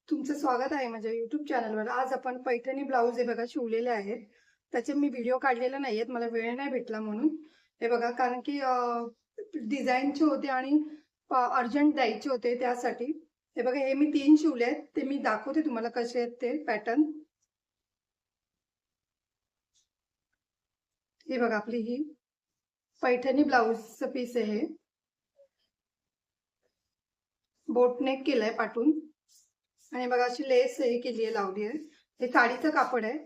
तुमचं स्वागत आहे माझ्या YouTube चॅनलवर। आज आपण पैठणी ब्लाउज हे बघा शिवलेले आहेत। त्याचे मी व्हिडिओ काढलेला नाहीयेत, मला वेळ नाही भेटला म्हणून। हे बघा कारण की डिझाईनचे होते आणि अर्जंट द्यायचे होते त्यासाठी। हे बघा हे मी 3 शिवले आहेत, ते मी दाखवते तुम्हाला कसे आहेत ते पॅटर्न। हे बघा आपली ही पैठणी ब्लाउजचं पीस आहे, बोट नेक केलाय पाठून आणि बघा अशी लेस हे केली आहे, लावली आहे। हे साडीचं कापड आहे,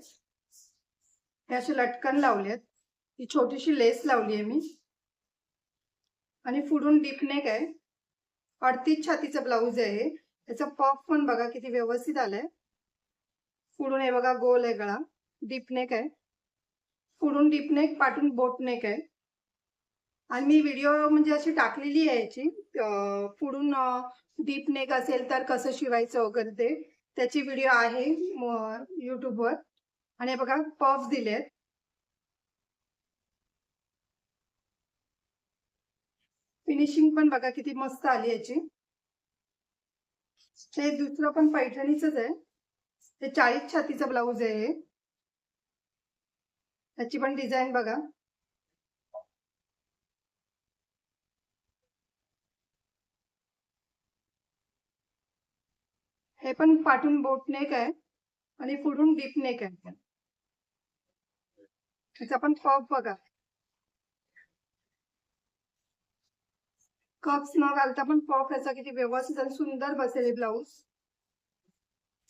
हे असे लटकन लावलेत, ही छोटीशी लेस लावली आहे मी आणि पुढून डीप नेक आहे। 38 छातीचा ब्लाउज आहे। त्याचा पफ पण बघा किती व्यवस्थित आलाय। पुढून हे बघा गोल आहे गळा, डीप नेक आहे, पुढून डीप नेक पाठून बोट नेक आहे। आणि मी व्हिडिओ म्हणजे अशी टाकलेली आहे याची, पुढून डीप नेक असेल तर कसं शिवायचं वगैरे ते त्याची व्हिडिओ आहे YouTubeवर। आणि बघा पफ दिलेत, फिनिशिंग पण बघा किती मस्त आली याची। हे दुसरं पण पैठणीचंच आहे, हे 40 छातीचा ब्लाउज आहे। त्याची पण डिझाईन बघा, हे पण पाठून बोट नेक आहे आणि पुढून डीप नेक आहे। त्याचा पण पफ बघा, कप्स न घालता पण पफ याचा किती व्यवस्थित आणि सुंदर बसेल ब्लाउज।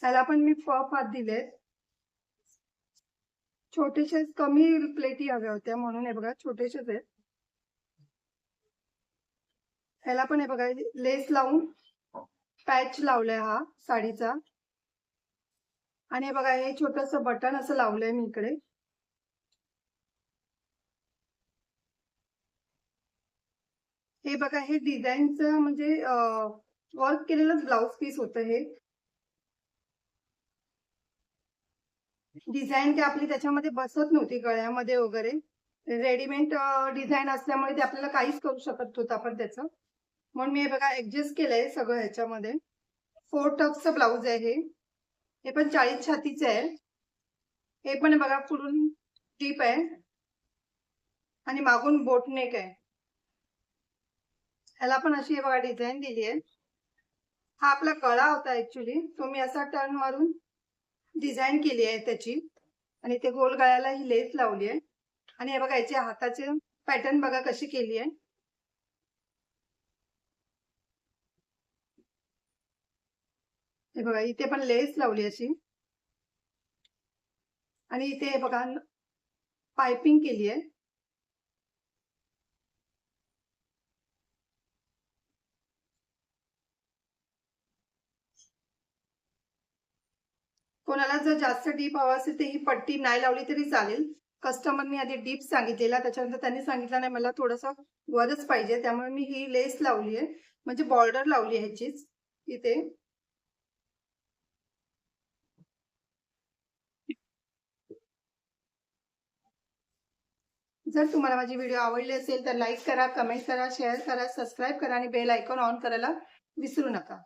त्याला पण मी पफ हात दिलेत, छोटेसे कमी प्लेटी हव्या होत्या म्हणून हे बघा छोटेसेच आहेत। ह्याला पण हे बघा लेस लावून पॅच लावलाय हा साडीचा। आणि हे बघा हे छोटंसं बटन असं लावलंय मी इकडे। हे बघा हे डिझाईनचं म्हणजे वर्क केलेलं ब्लाउज पीस होतं हे। डिझाईन काय आपली त्याच्यामध्ये बसत नव्हती गळ्यामध्ये वगैरे, रेडीमेड डिझाईन असल्यामुळे ते आपल्याला काहीच करू शकत होतं आपण त्याचं, म्हणून मी हे बघा ऍडजस्ट केलंय सगळं ह्याच्यामध्ये। 4 टक्सचं ब्लाउज आहे हे पण 40 छातीचं आहे। हे पण बघा पुढून टीप आहे आणि मागून बोट नेक आहे। ह्याला पण अशी हे बघा डिझाईन दिली आहे। हा आपला गळा होता ऍक्च्युली, तो मी असा टर्न मारून डिझाईन केली आहे त्याची आणि ते गोल गळ्याला ही लेस लावली आहे। आणि हे बघा याचे हाताचे पॅटर्न बघा कशी केली आहे। हे बघा इथे पण लेस लावली अशी आणि इथे हे बघा पाइपिंग केली आहे। कोणाला जर जास्त डीप हवा असेल तर ही पट्टी नाही लावली तरी चालेल। कस्टमरनी आधी डीप सांगितलेला, त्याच्यानंतर त्यांनी सांगितलं नाही मला थोडंसं वरच पाहिजे, त्यामुळे मी ही लेस लावली आहे, म्हणजे बॉर्डर लावली आहे ह्याचीच इथे। जर तुम्हाला माझी व्हिडिओ आवडली असेल तर लाईक करा, कमेंट करा, शेअर करा, सबस्क्राईब करा आणि बेल आयकॉन ऑन करायला विसरू नका।